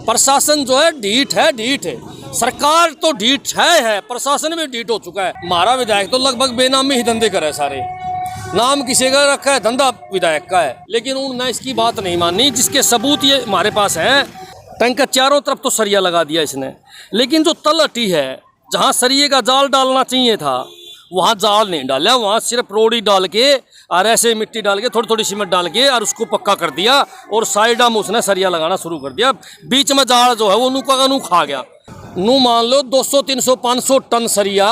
प्रशासन जो है ढीठ है। सरकार तो ढीठ है, प्रशासन भी ढीठ हो चुका है। हमारा विधायक तो लगभग बेनामी ही धंधे करे सारे, नाम किसी का रखा है, धंधा विधायक का है, लेकिन उन्होंने इसकी बात नहीं मानी, जिसके सबूत ये हमारे पास हैं। टैंक के चारों तरफ तो सरिया लगा दिया इसने, लेकिन जो तलहटी है जहाँ सरिये का जाल डालना चाहिए था वहाँ जाल नहीं डाला, वहाँ सिर्फ रोड़ी डाल के और ऐसे मिट्टी डाल के थोड़ी थोड़ी सीमेंट डाल के और उसको पक्का कर दिया और साइड में उसने सरिया लगाना शुरू कर दिया। बीच में जाल जो है वो नू का नू खा गया। नू मान लो 200 300 500 टन सरिया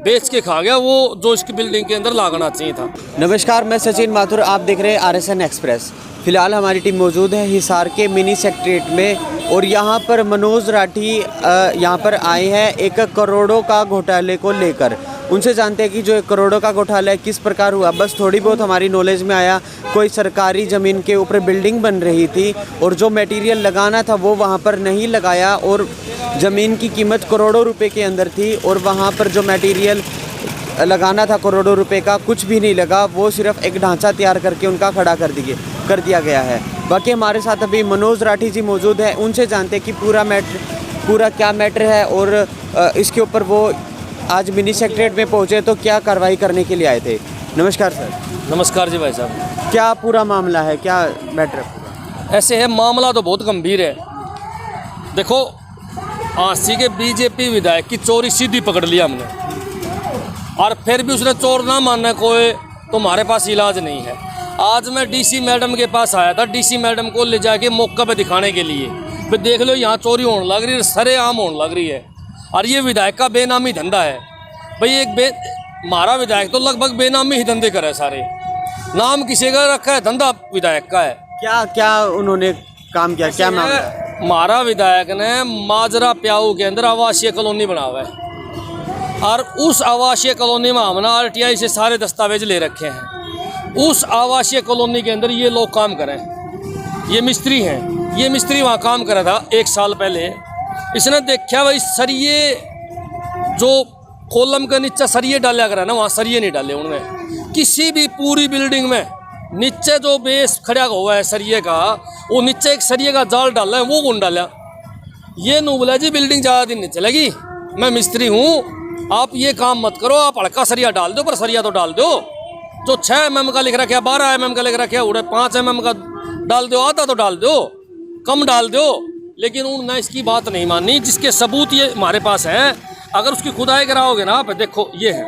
बेच के खा गया, वो जो इसकी बिल्डिंग के अंदर लगाना चाहिए था। नमस्कार, मैं सचिन माथुर, आप देख रहे हैं RSN एक्सप्रेस। फिलहाल हमारी टीम मौजूद है हिसार के मिनी सेक्रेटरीट में और यहाँ पर मनोज राठी यहाँ पर आए हैं एक करोड़ों का घोटाले को लेकर। उनसे जानते हैं कि जो 1 करोड़ों का घोटाला है किस प्रकार हुआ। बस थोड़ी बहुत हमारी नॉलेज में आया, कोई सरकारी ज़मीन के ऊपर बिल्डिंग बन रही थी और जो मटेरियल लगाना था वो वहाँ पर नहीं लगाया और ज़मीन की कीमत करोड़ों रुपए के अंदर थी और वहाँ पर जो मटेरियल लगाना था करोड़ों रुपए का कुछ भी नहीं लगा, वो सिर्फ एक ढांचा तैयार करके उनका खड़ा कर दिया गया है। बाकी हमारे साथ अभी मनोज राठी जी मौजूद हैं, उनसे जानते हैं कि पूरा क्या मैटर है और इसके ऊपर वो आज मिनी सेक्रेटरीट में पहुंचे तो क्या कार्रवाई करने के लिए आए थे। नमस्कार सर। नमस्कार जी भाई साहब। क्या पूरा मामला है, क्या मैटर है? ऐसे है, मामला तो बहुत गंभीर है। देखो, आंसी के बीजेपी विधायक की चोरी सीधी पकड़ लिया हमने और फिर भी उसने चोर ना मानने कोई, तो हमारे पास इलाज नहीं है। आज मैं डीसी मैडम के पास आया था, डीसी मैडम को ले जाके मौका पे दिखाने के लिए, फिर देख लो यहाँ चोरी होने लग रही है, सरेआम होने लग रही है और ये विधायक का बेनामी धंधा है। भाई हमारा विधायक तो लगभग बेनामी ही धंधे करे सारे, नाम किसी का रखा है, धंधा विधायक का है। क्या क्या उन्होंने काम किया, क्या मामला है? हमारा विधायक ने माजरा प्याऊ के अंदर आवासीय कॉलोनी बना हुआ है और उस आवासीय कॉलोनी में हमने RTI से सारे दस्तावेज ले रखे हैं। उस आवासीय कॉलोनी के अंदर ये लोग काम करें, ये मिस्त्री हैं, ये मिस्त्री वहाँ काम कर रहा था 1 साल पहले। इसने देखा भाई सरिये जो कॉलम के नीचे सरिये डाला करा ना, वहाँ सरिये नहीं डाले उन्होंने। किसी भी पूरी बिल्डिंग में नीचे जो बेस खड़ा हुआ है सरिये का, वो नीचे एक सरिये का जाल डाला है, वो कौन डाला? ये नू बोला जी बिल्डिंग ज़्यादा दिन नहीं चलेगी, मैं मिस्त्री हूँ, आप ये काम मत करो, आप हल्का सरिया डाल दो, पर सरिया तो डाल दो। जो 6 mm का लिख रखा है, 12 mm का लिख रखा है, उड़े 5 mm का डाल दो, आधा तो डाल दो, कम डाल दो। लेकिन उन्होंने इसकी बात नहीं मानी, जिसके सबूत ये हमारे पास हैं। अगर उसकी खुदाई कराओगे ना, आप देखो ये है,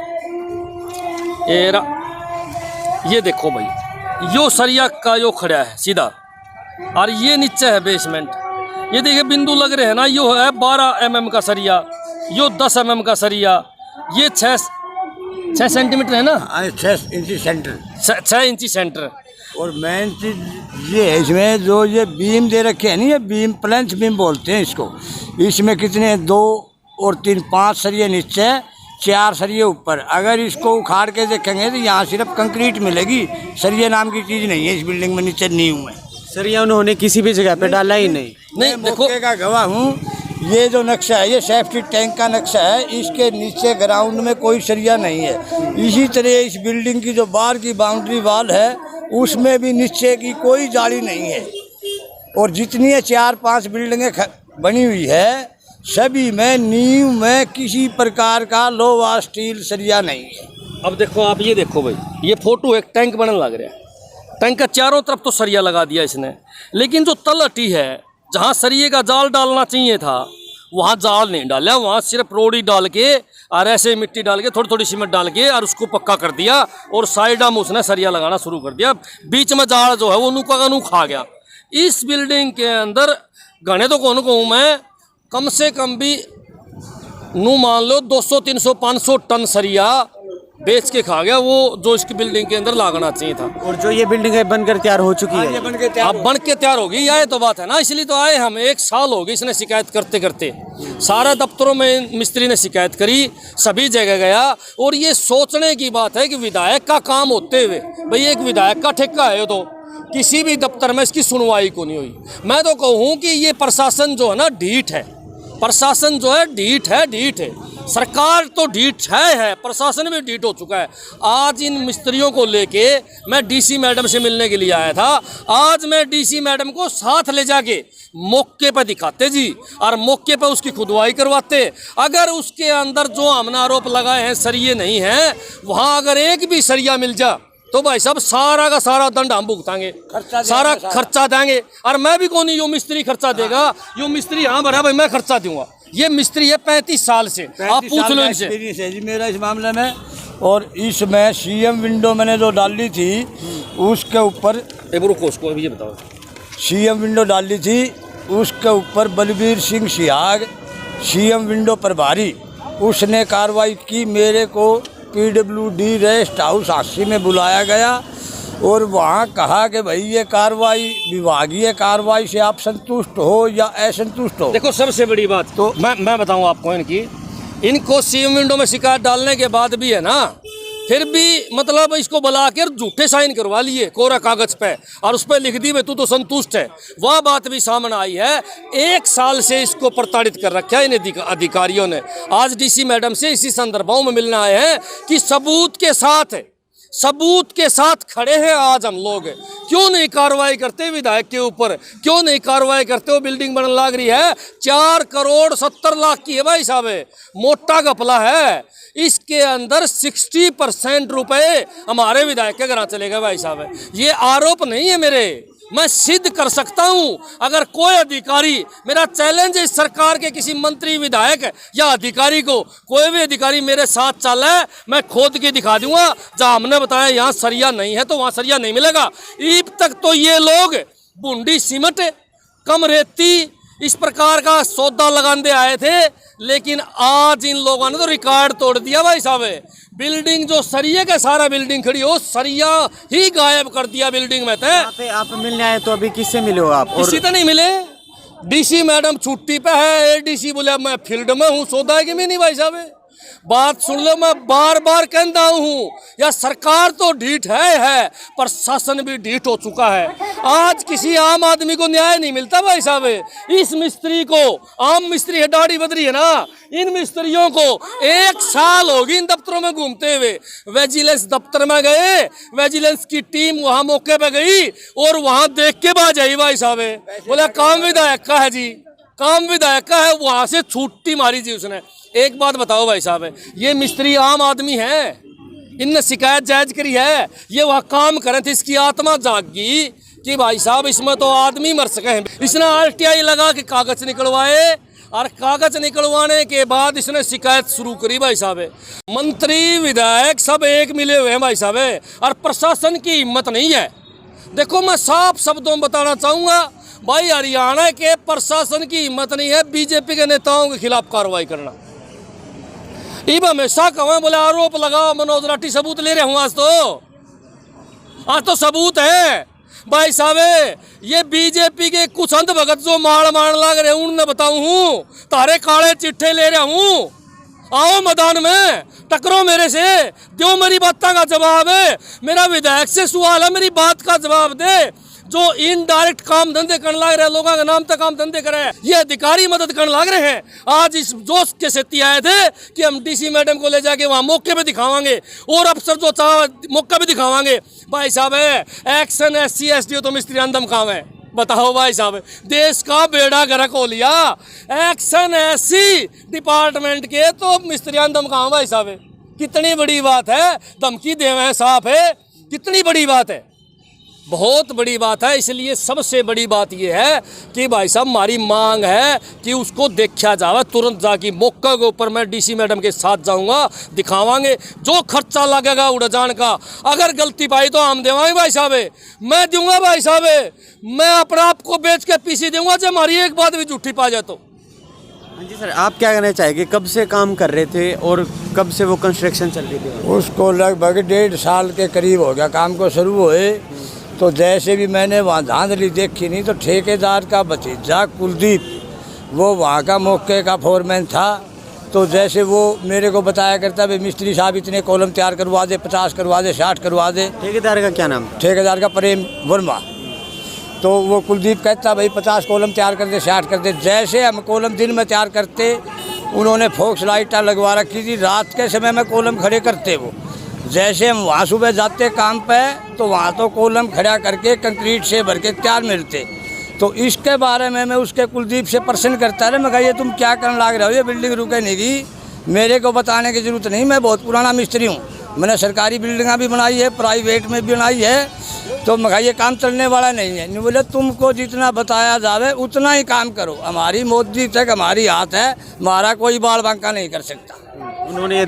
ये देखो भाई, यो सरिया का यो खड़ा है सीधा और ये नीचे है बेसमेंट। ये देखिए बिंदु लग रहे हैं ना, यो है 12 mm का सरिया, यो 10 mm का सरिया, ये 6 सेंटीमीटर है ना, 6 इंची सेंटर, 6 इंची सेंटर। और मेन चीज ये है इसमें जो ये बीम दे रखे हैं ना, ये बीम प्लेंथ बीम बोलते हैं इसको। इसमें कितने 2 और 3 5 सरिये नीचे, 4 सरिये ऊपर। अगर इसको उखाड़ के देखेंगे तो यहाँ सिर्फ कंक्रीट मिलेगी, सरिये नाम की चीज़ नहीं है इस बिल्डिंग में, नीचे नींव में। सरिया उन्होंने किसी भी जगह पे डाला ही नहीं। देखो का गवाह हूँ। ये जो नक्शा है ये सेफ्टी टैंक का नक्शा है, इसके नीचे ग्राउंड में कोई सरिया नहीं है। इसी तरह इस बिल्डिंग की जो बाहर की बाउंड्री वॉल है उसमें भी नीचे की कोई जाली नहीं है और जितनी 4-5 बिल्डिंगें बनी हुई है सभी में नींव में किसी प्रकार का लोहा स्टील सरिया नहीं है। अब देखो आप, ये देखो भाई, ये फोटो एक टैंक बनने लग रहा है, टैंक के चारों तरफ तो सरिया लगा दिया इसने, लेकिन जो तलहटी है जहाँ सरिये का जाल डालना चाहिए था वहाँ जाल नहीं डाला, वहाँ सिर्फ रोड़ी डाल के और ऐसे मिट्टी डाल के थोड़ी थोड़ी सीमेंट डाल के और उसको पक्का कर दिया और साइड में उसने सरिया लगाना शुरू कर दिया। बीच में जाल जो है वो नू का नू खा गया। इस बिल्डिंग के अंदर घने तो कौन कहूँ मैं, कम से कम भी नू मान लो 200 300 500 टन सरिया बेच के खा गया, वो जो इसकी बिल्डिंग के अंदर लगाना चाहिए था। और जो ये बिल्डिंग है बनकर तैयार हो चुकी है, अब बन के तैयार होगी, यह तो बात है ना, इसलिए तो आए हम। 1 साल हो गई इसने शिकायत करते करते, सारा दफ्तरों में मिस्त्री ने शिकायत करी, सभी जगह गया। और ये सोचने की बात है कि विधायक का काम होते हुए, भाई एक विधायक का ठेका है तो किसी भी दफ्तर में इसकी सुनवाई को नहीं हुई। मैं तो कहूँ कि ये प्रशासन जो है ना ढीठ है, प्रशासन जो है ढीठ है। सरकार तो ढीठ है, प्रशासन भी ढीठ हो चुका है। आज इन मिस्त्रियों को लेके मैं डीसी मैडम से मिलने के लिए आया था। आज मैं डीसी मैडम को साथ ले जाके मौके पर दिखाते जी, और मौके पर उसकी खुदवाई करवाते। अगर उसके अंदर जो हमने आरोप लगाए हैं सरिये नहीं हैं, वहाँ अगर एक भी सरिया मिल जा तो भाई साहब सारा का सारा दंड हम भुगताएंगे, सारा खर्चा देंगे। और मैं भी कौन, यो मिस्त्री खर्चा देगा, यो मिस्त्री हाँ भरा भाई मैं खर्चा दूंगा। ये मिस्त्री है 35 साल से, आप पूछ लो इनसे। है जी मेरा इस मामले में। और इसमें सीएम विंडो मैंने जो डाली थी उसके ऊपर को ये बताओ, सीएम विंडो डाली थी उसके ऊपर बलबीर सिंह सिहाग सीएम विंडो प्रभारी, उसने कार्रवाई की। मेरे को पीडब्ल्यूडी रेस्ट हाउस 80 में बुलाया गया और वहाँ कहा कि भाई ये कार्रवाई विभागीय कार्रवाई से आप संतुष्ट हो या असंतुष्ट हो। देखो सबसे बड़ी बात तो मैं बताऊँ आपको, इनको सीएम विंडो में शिकायत डालने के बाद भी है ना, फिर भी मतलब इसको बुला कर झूठे साइन करवा लिए कोरा कागज पे, और उस पर लिख दी भाई तू तो संतुष्ट है। वह बात भी सामने आई है। 1 साल से इसको प्रताड़ित कर रखा है इन अधिकारियों ने। आज डीसी मैडम से इसी संदर्भों में मिलने आए हैं कि सबूत के साथ खड़े हैं आज हम लोग। क्यों नहीं कार्रवाई करते विधायक के ऊपर, क्यों नहीं कार्रवाई करते? वो बिल्डिंग बनने लग रही है 4 करोड़ 70 लाख की है भाई साहब, मोटा घपला है। इसके अंदर 60% रुपए हमारे विधायक के घर चले गए भाई साहब। ये आरोप नहीं है मेरे, मैं सिद्ध कर सकता हूं। अगर कोई अधिकारी, मेरा चैलेंज है सरकार के किसी मंत्री विधायक या अधिकारी को, कोई भी अधिकारी मेरे साथ चला है मैं खोद के दिखा दूंगा। जहां हमने बताया यहाँ सरिया नहीं है तो वहां सरिया नहीं मिलेगा। ईब तक तो ये लोग बूंदी सीमेंट, कम रेती, इस प्रकार का सौदा लगाने आए थे, लेकिन आज इन लोगों ने तो रिकॉर्ड तोड़ दिया भाई साहब। बिल्डिंग जो सरिये का सारा बिल्डिंग खड़ी हो, सरिया ही गायब कर दिया बिल्डिंग में। थे आप मिलने आए तो अभी किससे मिले हो आप? किसी तो नहीं मिले। डीसी मैडम छुट्टी पे है, एडीसी बोले मैं फील्ड में हूँ, सौदा की भी नहीं भाई साहब। बात सुन लो, मैं बार बार कहता हूँ या सरकार तो ढीठ है, प्रशासन भी ढीठ हो चुका है। आज किसी आम आदमी को न्याय नहीं मिलता भाई साहब। इस मिस्त्री को, आम मिस्त्री है, दाढ़ी बदरी है ना, इन मिस्त्रियों को 1 साल होगी इन दफ्तरों में घूमते हुए। विजिलेंस दफ्तर में गए, विजिलेंस की टीम वहां मौके पे गई और वहां देख के बाज आई भाई साहब। बोला काम विधायक का है जी, काम विधायक का है, वहां से छुट्टी मारी जी उसने। एक बात बताओ भाई साहब, ये मिस्त्री आम आदमी है, इनने शिकायत जायज करी है, ये वहाँ काम करे थे, इसकी आत्मा जागी कि भाई साहब इसमें तो आदमी मर सके हैं। इसने RTI लगा के कागज निकलवाए, और कागज निकलवाने के बाद इसने शिकायत शुरू करी भाई साहब। मंत्री विधायक सब एक मिले हुए हैं भाई साहब, और प्रशासन की हिम्मत नहीं है। देखो मैं साफ शब्दों में बताना चाहूँगा भाई, हरियाणा के प्रशासन की हिम्मत नहीं है बीजेपी के नेताओं के खिलाफ कार्रवाई करना। इब हमेशा कहें बोले आरोप लगाओ, मनोज राठी सबूत ले रहे हूँ। आज तो सबूत है भाई साहब। ये बीजेपी के कुछ अंध भगत जो मार लग रहे उनने बताऊँ हूँ, तारे काले चिट्ठे ले रहा हूँ। आओ मैदान में टकरो मेरे से, दो मेरी बातों का जवाब है। मेरा विधायक से सवाल है, मेरी बात का जवाब दे। जो इनडायरेक्ट काम धंधे करने लग रहे हैं, लोगों के नाम तक काम धंधे कर रहे हैं, ये अधिकारी मदद करने लग रहे हैं। आज इस जोश के सेती आए थे कि हम डीसी मैडम को ले जाके वहाँ मौके पे दिखावांगे, और अफसर जो चाह मौका भी दिखावांगे। भाई साहब एक्शन SC SDO तो मिस्त्री अंदम काम है। बताओ भाई साहब, देश का बेड़ा गर्क हो लिया। एक्शन SC डिपार्टमेंट के तो मिस्त्री अंदम काम भाई साहब। कितनी बड़ी बात है, धमकी देवे साफ है, कितनी बड़ी बात है, बहुत बड़ी बात है। इसलिए सबसे बड़ी बात यह है कि भाई साहब हमारी मांग है कि उसको देखा जाए तुरंत, जाके मौके के ऊपर मैं डीसी मैडम के साथ जाऊंगा, दिखावांगे जो खर्चा लगेगा उड़ान का। अगर गलती पाई तो हम देवाएंगे भाई साहब, मैं दूंगा भाई साहब, मैं अपने आप को बेच के पीसी दूंगा जब हमारी एक बात भी झूठी पा जाए तो। हाँ जी सर, आप क्या कहना चाहेंगे, कब से काम कर रहे थे और कब से वो कंस्ट्रक्शन चल रही थी? उसको लगभग 1.5 साल के करीब हो गया काम को शुरू हुए। तो जैसे भी मैंने वहाँ धांधली देखी नहीं, तो ठेकेदार का भतीजा कुलदीप, वो वहाँ का मौके का फोरमैन था। तो जैसे वो मेरे को बताया करता भाई मिस्त्री साहब इतने कॉलम तैयार करवा दे, 50 करवा दे, 60 करवा दे। ठेकेदार का क्या नाम? ठेकेदार का प्रेम वर्मा। तो वो कुलदीप कहता भाई 50 कॉलम तैयार कर दे, 60 कर दे। जैसे हम कॉलम दिन में तैयार करते उन्होंने फोक्स लाइटें लगवा रखी थी, रात के समय में कॉलम खड़े करते वो। जैसे हम वहाँ सुबह जाते काम पे तो वहाँ तो कॉलम खड़ा करके कंक्रीट से भर के तैयार मिलते। तो इसके बारे में मैं उसके कुलदीप से प्रश्न करता है, मैं कहा ये तुम क्या करने लग रहे हो, ये बिल्डिंग रुके नहीं गई, मेरे को बताने की ज़रूरत नहीं, मैं बहुत पुराना मिस्त्री हूँ, मैंने सरकारी बिल्डिंगा भी बनाई है, प्राइवेट में भी बनाई है, तो मैं कहा ये काम चलने वाला नहीं है। नहीं बोले तुमको जितना बताया जावे उतना ही काम करो, हमारी मोदी तक हमारी हाथ है, हमारा कोई बाल बांका नहीं कर सकता। उन्होंने ये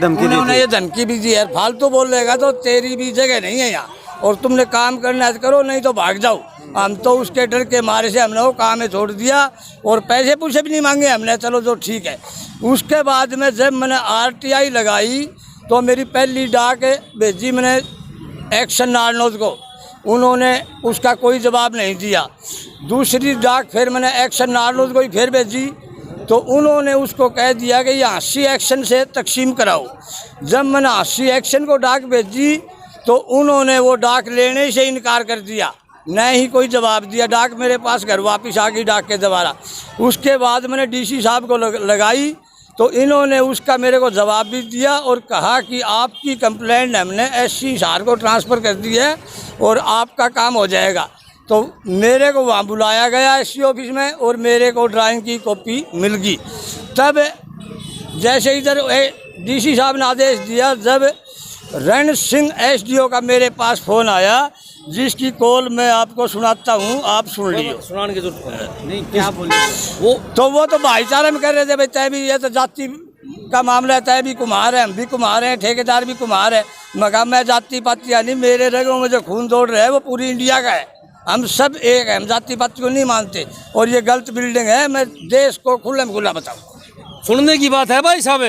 धमकी भी दी है, फालतू बोलेगा तो तेरी भी जगह नहीं है यहाँ, और तुमने काम करना है तो करो, नहीं तो भाग जाओ। हम तो उसके डर के मारे से हमने वो काम में छोड़ दिया और पैसे पूछे भी नहीं मांगे हमने, चलो जो ठीक है। उसके बाद में जब मैंने RTI लगाई तो मेरी पहली डाक भेजी मैंने एक्शन नारनौज को, उन्होंने उसका कोई जवाब नहीं दिया। दूसरी डाक फिर मैंने एक्शन नारनौज को ही फिर भेजी तो उन्होंने उसको कह दिया कि ये 80 एक्शन से तकसीम कराओ। जब मैंने 80 एक्शन को डाक भेजी तो उन्होंने वो डाक लेने से इनकार कर दिया, न ही कोई जवाब दिया। डाक मेरे पास घर वापस आ गई डाक के द्वारा। उसके बाद मैंने DC साहब को लगाई तो इन्होंने उसका मेरे को जवाब भी दिया और कहा कि आपकी कंप्लेंट हमने SC साहब को ट्रांसफ़र कर दी है और आपका काम हो जाएगा। तो मेरे को वहाँ बुलाया गया SC ऑफिस में और मेरे को ड्राइंग की कॉपी मिल गई। तब जैसे इधर DC साहब ने आदेश दिया, जब रण सिंह SDO का मेरे पास फ़ोन आया, जिसकी कॉल मैं आपको सुनाता हूँ, आप सुन लीजिए। सुनाने की जरूरत नहीं, क्या बोले वो तो भाईचारे में कर रहे थे, भाई तय भी ये तो जाति का मामला है, तय भी कुम्हार है, हम भी कुम्हार हैं, ठेकेदार भी कुम्हार है। मगर मैं जाति पाति यानी मेरे रगों में जो खून दौड़ रहा है वो पूरी इंडिया का है, हम सब एक है, हम जाति पाति को नहीं मानते। और ये गलत बिल्डिंग है, मैं देश को खुला में खुला बताऊँ। सुनने की बात है भाई साहब,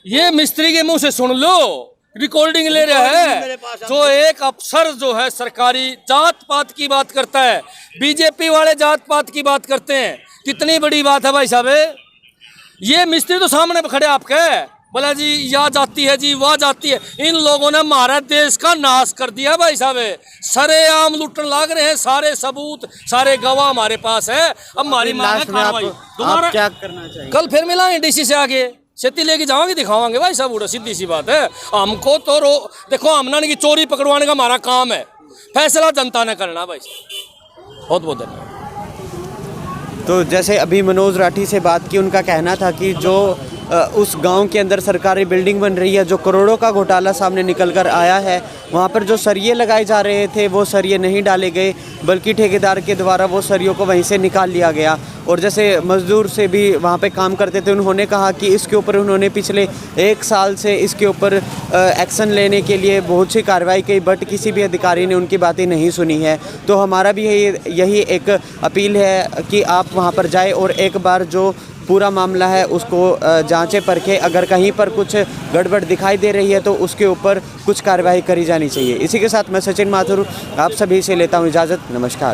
ये मिस्त्री के मुंह से सुन लो, रिकॉर्डिंग ले रहा है। जो एक अफसर जो है सरकारी जात पात की बात करता है, बीजेपी वाले जात पात की बात करते हैं, कितनी बड़ी बात है भाई साहब। ये मिस्त्री तो सामने खड़े आपके, बोला जी यह जाती है जी वह जाती है। इन लोगों ने हमारा देश का नाश कर दिया भाई साहब, सरेआम लुटन लाग रहे हैं, सारे सबूत सारे गवाह हमारे पास है। अब हमारी मांग है कार्रवाई। दोबारा क्या करना चाहिए? कल फिर मिलाएंगे DC से आगे, खेती लेके जाओगे दिखावांगे भाई साहब, सीधी सी बात है। हमको तो देखो हमना की चोरी पकड़वाने का हमारा काम है, फैसला जनता ने करना भाई साहब। बहुत बहुत धन्यवाद। तो जैसे अभी मनोज राठी से बात की, उनका कहना था कि जो उस गांव के अंदर सरकारी बिल्डिंग बन रही है, जो करोड़ों का घोटाला सामने निकल कर आया है, वहां पर जो सरिये लगाए जा रहे थे वो सरिये नहीं डाले गए, बल्कि ठेकेदार के द्वारा वो सरियों को वहीं से निकाल लिया गया। और जैसे मजदूर से भी वहां पे काम करते थे, उन्होंने कहा कि इसके ऊपर उन्होंने पिछले 1 साल से इसके ऊपर एक्शन लेने के लिए बहुत सी कार्रवाई की, बट किसी भी अधिकारी ने उनकी बातें नहीं सुनी है। तो हमारा भी यही एक अपील है कि आप वहाँ पर जाए और एक बार जो पूरा मामला है उसको जांचें परखें। अगर कहीं पर कुछ गड़बड़ दिखाई दे रही है तो उसके ऊपर कुछ कार्रवाई करी जानी चाहिए। इसी के साथ मैं सचिन माथुर आप सभी से लेता हूं इजाज़त। नमस्कार।